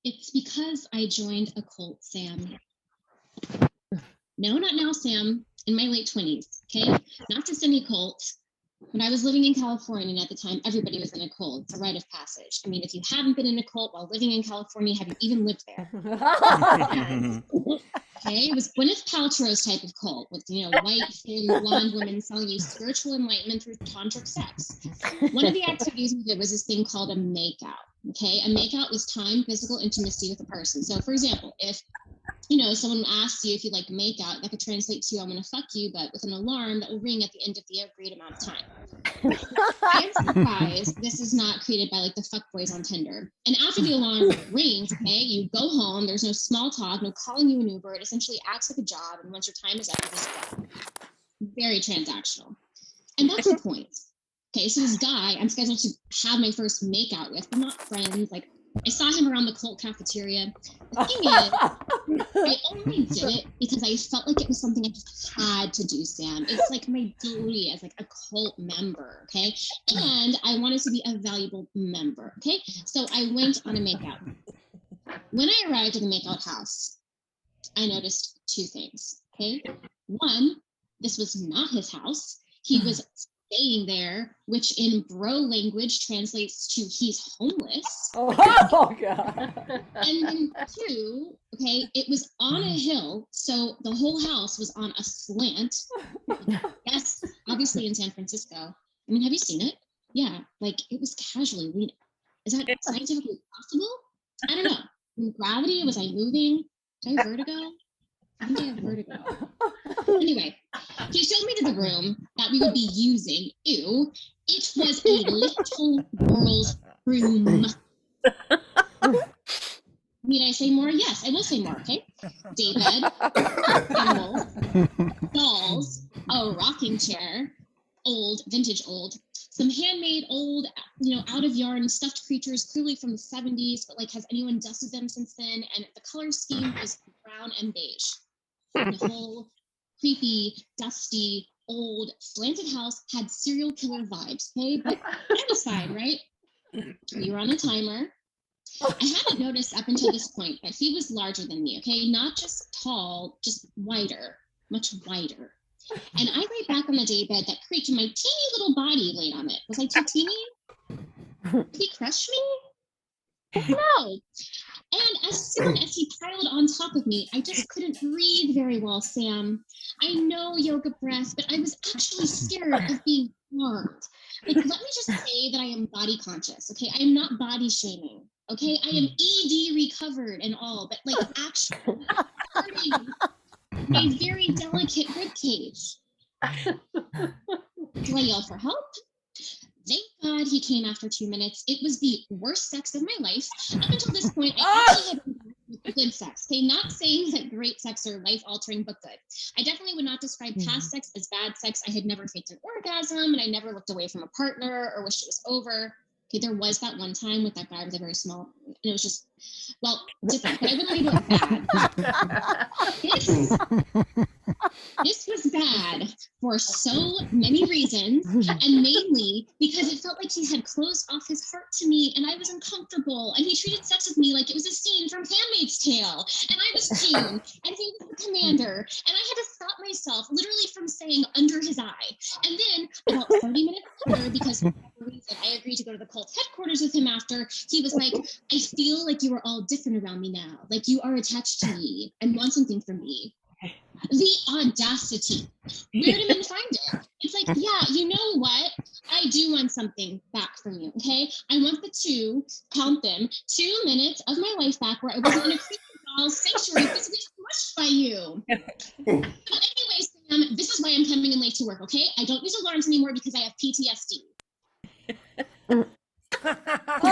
It's because I joined a cult, Sam. No, not now, Sam. In my late 20s, okay? Not just any cult. When I was living in California, and at the time, everybody was in a cult. It's a rite of passage. I mean, if you haven't been in a cult while living in California, have you even lived there? Okay, it was Gwyneth Paltrow's type of cult with, white, thin, blonde women selling you spiritual enlightenment through tantric sex. One of the activities we did was this thing called a makeout. Okay, a makeout was time, physical intimacy with a person. So, for example, if someone asks you if you like make out, that could translate to I'm going to fuck you, but with an alarm that will ring at the end of the agreed amount of time. I'm surprised this is not created by like the fuck boys on Tinder. And after the alarm rings, okay, you go home. There's no small talk, no calling you an Uber. It essentially acts like a job. And once your time is up, you just go. Very transactional. And that's the point. Okay, so this guy I'm scheduled to have my first make out with, but not friends. Like, I saw him around the cult cafeteria. The thing is, I only did it because I felt like it was something I just had to do, Sam. It's like my duty as like a cult member, okay? And I wanted to be a valuable member, okay? So I went on a makeout. When I arrived at the makeout house, I noticed two things, okay? One, this was not his house. He was staying there, which in bro language translates to he's homeless. Oh God. And then two, okay, it was on a hill, so the whole house was on a slant. Yes, obviously in San Francisco. I mean, have you seen it? Yeah, like it was casually leaning. Is that scientifically possible? I don't know. In gravity, was I moving? Did I have vertigo? I think I have vertigo. Anyway, he showed me to the room that we would be using. Ew. It was a little girl's room. Need I say more? Yes, I will say more, okay? Daybed, animals, dolls, a rocking chair, old, vintage old, some handmade old, out of yarn stuffed creatures, clearly from the 70s, but like, has anyone dusted them since then? And the color scheme was brown and beige. The whole creepy, dusty, old, slanted house had serial killer vibes, okay? But that aside, right? We were on a timer. I hadn't noticed up until this point that he was larger than me, okay? Not just tall, just wider, much wider. And I lay back on the daybed that creaked and my teeny little body laid on it. Was I too teeny? Did he crush me? No. And as soon as he piled on top of me, I just couldn't breathe very well, Sam. I know yoga breath, but I was actually scared of being harmed. Like, let me just say that I am body conscious, okay? I am not body shaming, okay? I am ED recovered and all, but like actually hurting my very delicate ribcage. Do I yell for help? Thank God he came after 2 minutes. It was the worst sex of my life. Up until this point, I actually had been good sex. Okay, not saying that great sex are life-altering, but good. I definitely would not describe past sex as bad sex. I had never faked an orgasm, and I never looked away from a partner or wished it was over. Okay, there was that one time with that guy with a very small, and it was just, well, different, but I wouldn't label it bad. This was bad for so many reasons, and mainly because it felt like he had closed off his heart to me, and I was uncomfortable, and he treated sex with me like it was a scene from Handmaid's Tale, and I was June, and he was the commander, and I had to stop myself literally from saying under his eye. And then about 30 minutes later, because for whatever reason I agreed to go to the cult headquarters with him after, he was like, I feel like you are all different around me now, like you are attached to me and want something from me. The audacity. Where did men find it? It's like, yeah, you know what? I do want something back from you, okay? I want count them, 2 minutes of my life back where I wasn't in a creepy doll sanctuary physically smushed by you. So anyway, Sam, this is why I'm coming in late to work, okay? I don't use alarms anymore because I have PTSD.